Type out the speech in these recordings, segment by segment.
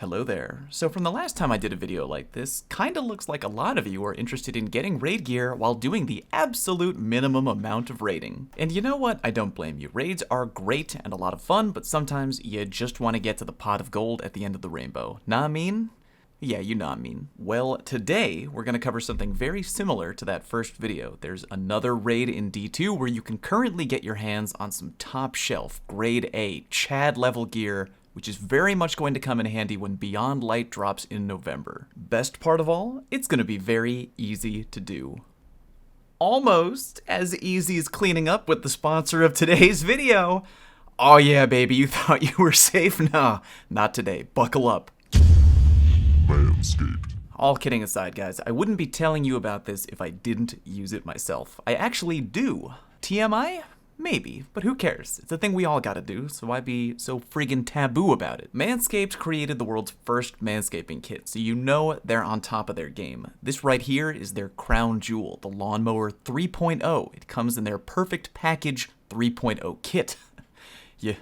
Hello there. So from the last time I did a video like this, kinda looks like a lot of you are interested in getting raid gear while doing the absolute minimum amount of raiding. And you know what? I don't blame you. Raids are great and a lot of fun, but sometimes you just want to get to the pot of gold at the end of the rainbow. Nah, I mean? Yeah, you know what I mean. Well, today we're going to cover something very similar to that first video. There's another raid in D2 where you can currently get your hands on some top shelf, grade A, Chad level gear, which is very much going to come in handy when Beyond Light drops in November. Best part of all, it's going to be very easy to do. Almost as easy as cleaning up with the sponsor of today's video. Oh yeah, baby, you thought you were safe? Nah, not today. Buckle up. Manscaped. All kidding aside, guys, I wouldn't be telling you about this if I didn't use it myself. I actually do. TMI? Maybe, but who cares? It's a thing we all gotta do, so why be so friggin' taboo about it? Manscaped created the world's first manscaping kit, so you know they're on top of their game. This right here is their crown jewel, the Lawnmower 3.0. It comes in their Perfect Package 3.0 kit. You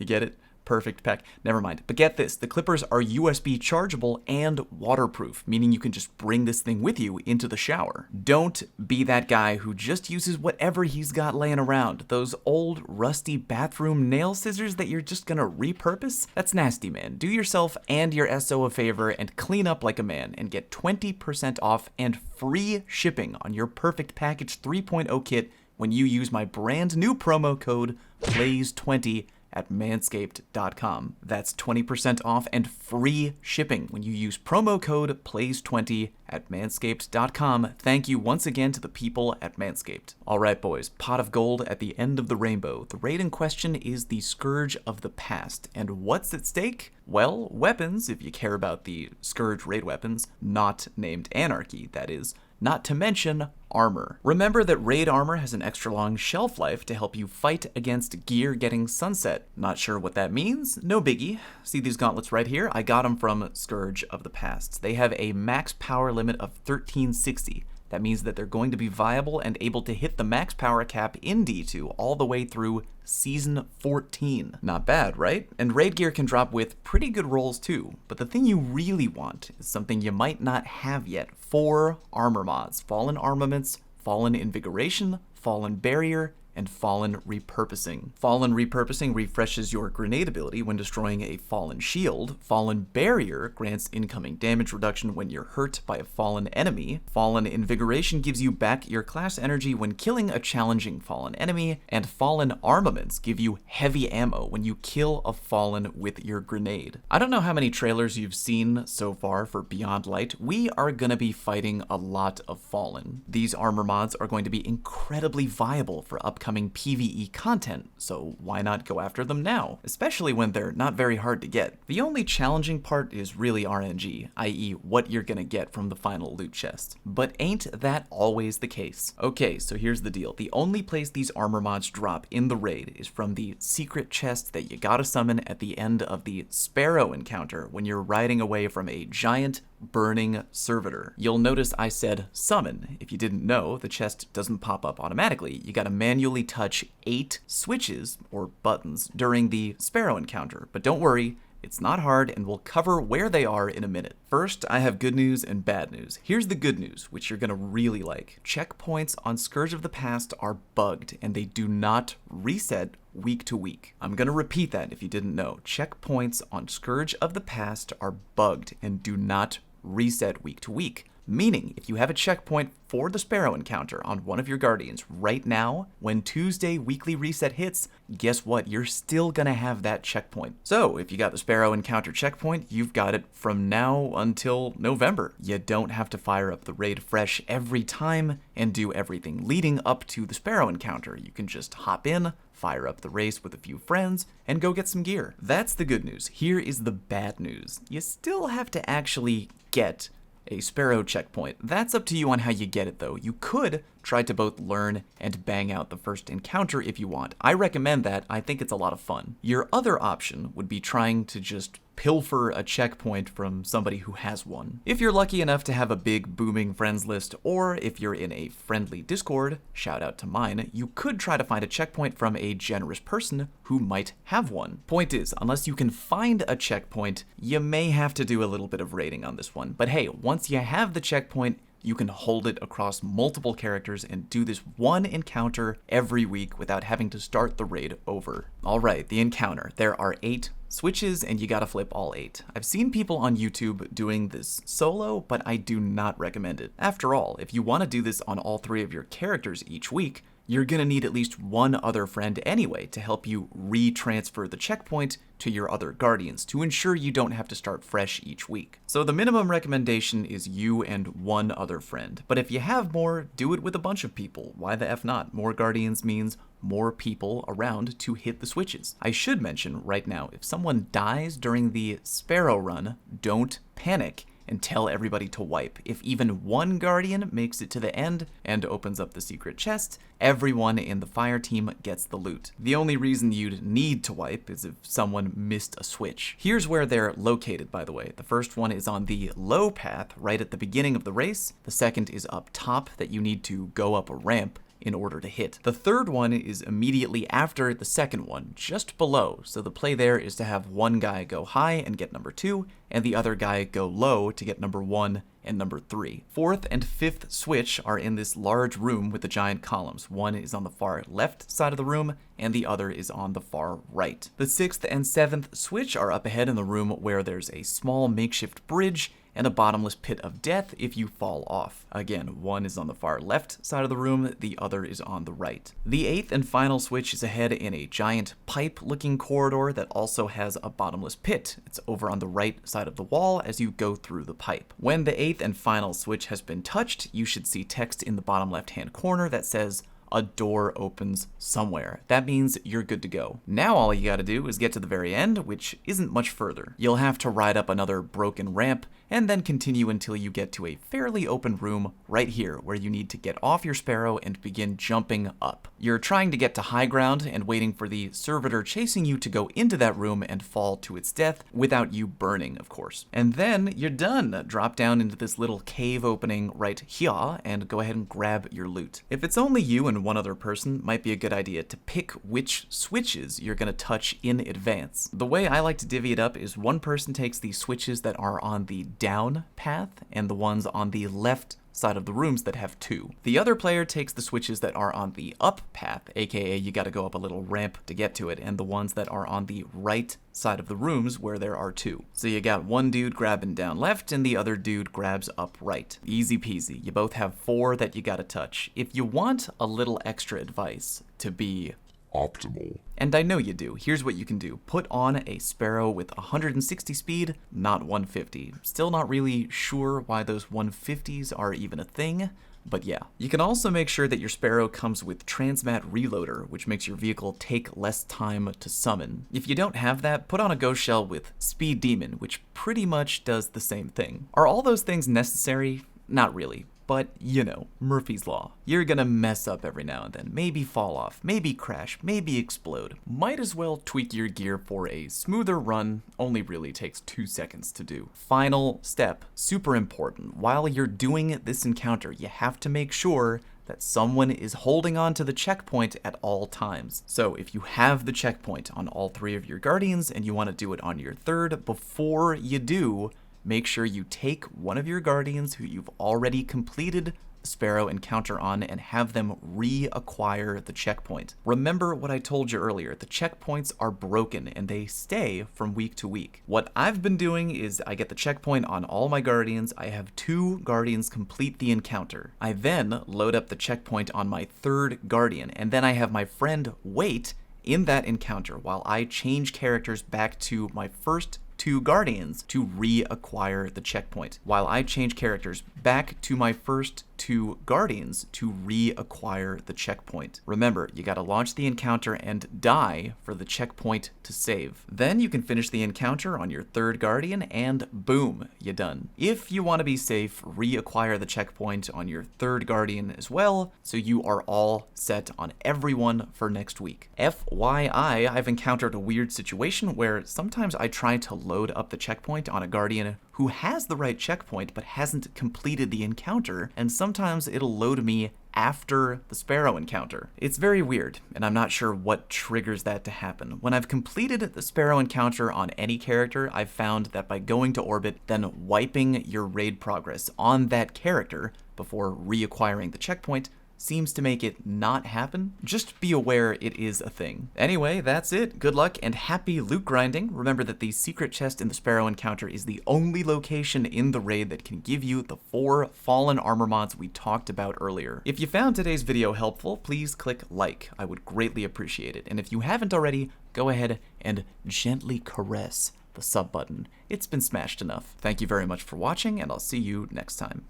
get it? Perfect pack. Never mind. But get this, the clippers are USB chargeable and waterproof, meaning you can just bring this thing with you into the shower. Don't be that guy who just uses whatever he's got laying around. Those old, rusty bathroom nail scissors that you're just gonna repurpose? That's nasty, man. Do yourself and your SO a favor and clean up like a man and get 20% off and free shipping on your Perfect Package 3.0 kit when you use my brand new promo code PLAYS20 at manscaped.com. That's 20% off and free shipping when you use promo code PLAYS20 at manscaped.com. Thank you once again to the people at Manscaped. Alright boys, pot of gold at the end of the rainbow. The raid in question is the Scourge of the Past. And what's at stake? Well, weapons, if you care about the Scourge raid weapons, not named Anarchy, that is. Not to mention armor. Remember that raid armor has an extra long shelf life to help you fight against gear getting sunset. Not sure what that means? No biggie. See these gauntlets right here? I got them from Scourge of the Past. They have a max power limit of 1360. That means that they're going to be viable and able to hit the max power cap in D2 all the way through Season 14. Not bad, right? And raid gear can drop with pretty good rolls too, but the thing you really want is something you might not have yet. 4 armor mods: Fallen Armaments, Fallen Invigoration, Fallen Barrier, and Fallen Repurposing. Fallen Repurposing refreshes your grenade ability when destroying a fallen shield. Fallen Barrier grants incoming damage reduction when you're hurt by a fallen enemy. Fallen Invigoration gives you back your class energy when killing a challenging fallen enemy. And Fallen Armaments give you heavy ammo when you kill a fallen with your grenade. I don't know how many trailers you've seen so far for Beyond Light. We are gonna be fighting a lot of Fallen. These armor mods are going to be incredibly viable for upcoming PvE content, so why not go after them now? Especially when they're not very hard to get. The only challenging part is really RNG, i.e. what you're gonna get from the final loot chest. But ain't that always the case? Okay, so here's the deal. The only place these armor mods drop in the raid is from the secret chest that you gotta summon at the end of the Sparrow encounter when you're riding away from a giant burning servitor. You'll notice I said summon. If you didn't know, the chest doesn't pop up automatically. You gotta manually touch 8 switches, or buttons, during the Sparrow encounter. But don't worry, it's not hard, and we'll cover where they are in a minute. First, I have good news and bad news. Here's the good news, which you're gonna really like. Checkpoints on Scourge of the Past are bugged, and they do not reset week to week. I'm gonna repeat that if you didn't know. Checkpoints on Scourge of the Past are bugged and do not reset week to week. Meaning, if you have a checkpoint for the Sparrow encounter on one of your Guardians right now, when Tuesday weekly reset hits, guess what? You're still gonna have that checkpoint. So, if you got the Sparrow encounter checkpoint, you've got it from now until November. You don't have to fire up the raid fresh every time and do everything leading up to the Sparrow encounter. You can just hop in, fire up the race with a few friends, and go get some gear. That's the good news. Here is the bad news. You still have to actually get a Sparrow checkpoint. That's up to you on how you get it though. You could try to both learn and bang out the first encounter if you want. I recommend that. I think it's a lot of fun. Your other option would be trying to just pilfer a checkpoint from somebody who has one. If you're lucky enough to have a big booming friends list, or if you're in a friendly Discord, shout out to mine, you could try to find a checkpoint from a generous person who might have one. Point is, unless you can find a checkpoint, you may have to do a little bit of raiding on this one. But hey, once you have the checkpoint, you can hold it across multiple characters and do this one encounter every week without having to start the raid over. Alright, the encounter. There are 8 switches and you gotta flip all 8. I've seen people on YouTube doing this solo, but I do not recommend it. After all, if you want to do this on all 3 of your characters each week, you're gonna need at least one other friend anyway to help you retransfer the checkpoint to your other guardians to ensure you don't have to start fresh each week. So the minimum recommendation is you and one other friend, but if you have more, do it with a bunch of people. Why the F not? More guardians means more people around to hit the switches. I should mention right now, if someone dies during the Sparrow run, don't panic and tell everybody to wipe. If even one guardian makes it to the end and opens up the secret chest, everyone in the fire team gets the loot. The only reason you'd need to wipe is if someone missed a switch. Here's where they're located, by the way. The first one is on the low path right at the beginning of the race. The second is up top that you need to go up a ramp in order to hit. The third one is immediately after the second one, just below. So the play there is to have one guy go high and get number 2, and the other guy go low to get number 1 and number 3. Fourth and fifth switch are in this large room with the giant columns. One is on the far left side of the room, and the other is on the far right. The sixth and seventh switch are up ahead in the room where there's a small makeshift bridge and a bottomless pit of death if you fall off. Again, one is on the far left side of the room, the other is on the right. The eighth and final switch is ahead in a giant pipe-looking corridor that also has a bottomless pit. It's over on the right side of the wall as you go through the pipe. When the eighth and final switch has been touched, you should see text in the bottom left-hand corner that says, "A door opens somewhere." That means you're good to go. Now all you gotta do is get to the very end, which isn't much further. You'll have to ride up another broken ramp, and then continue until you get to a fairly open room right here, where you need to get off your Sparrow and begin jumping up. You're trying to get to high ground and waiting for the servitor chasing you to go into that room and fall to its death without you burning, of course. And then you're done. Drop down into this little cave opening right here and go ahead and grab your loot. If it's only you and one other person, might be a good idea to pick which switches you're gonna touch in advance. The way I like to divvy it up is one person takes the switches that are on the down path and the ones on the left side of the rooms that have 2. The other player takes the switches that are on the up path, aka you gotta go up a little ramp to get to it, and the ones that are on the right side of the rooms where there are 2. So you got one dude grabbing down left and the other dude grabs up right. Easy peasy. You both have 4 that you gotta touch. If you want a little extra advice to be optimal, and I know you do, here's what you can do. Put on a Sparrow with 160 speed, not 150. Still not really sure why those 150s are even a thing, but yeah. You can also make sure that your Sparrow comes with Transmat Reloader, which makes your vehicle take less time to summon. If you don't have that, put on a Ghost Shell with Speed Demon, which pretty much does the same thing. Are all those things necessary? Not really. But, you know, Murphy's Law. You're gonna mess up every now and then. Maybe fall off, maybe crash, maybe explode. Might as well tweak your gear for a smoother run, only really takes 2 seconds to do. Final step, super important. While you're doing this encounter, you have to make sure that someone is holding on to the checkpoint at all times. So if you have the checkpoint on all 3 of your guardians and you want to do it on your 3rd, before you do, make sure you take one of your guardians who you've already completed the Sparrow encounter on and have them reacquire the checkpoint. Remember what I told you earlier, the checkpoints are broken and they stay from week to week. What I've been doing is I get the checkpoint on all my guardians, I have 2 guardians complete the encounter. I then load up the checkpoint on my 3rd guardian, and then I have my friend wait in that encounter while I change characters back to my first 2 guardians to reacquire the checkpoint, while I change characters back to my first 2 guardians to reacquire the checkpoint. Remember, you gotta launch the encounter and die for the checkpoint to save. Then you can finish the encounter on your 3rd guardian and boom, you're done. If you want to be safe, reacquire the checkpoint on your 3rd guardian as well, so you are all set on everyone for next week. FYI, I've encountered a weird situation where sometimes I try to load up the checkpoint on a Guardian who has the right checkpoint but hasn't completed the encounter, and sometimes it'll load me after the Sparrow encounter. It's very weird, and I'm not sure what triggers that to happen. When I've completed the Sparrow encounter on any character, I've found that by going to orbit, then wiping your raid progress on that character before reacquiring the checkpoint seems to make it not happen. Just be aware it is a thing. Anyway, that's it. Good luck and happy loot grinding. Remember that the secret chest in the Sparrow encounter is the only location in the raid that can give you the 4 Fallen Armor mods we talked about earlier. If you found today's video helpful, please click like. I would greatly appreciate it. And if you haven't already, go ahead and gently caress the sub button. It's been smashed enough. Thank you very much for watching, and I'll see you next time.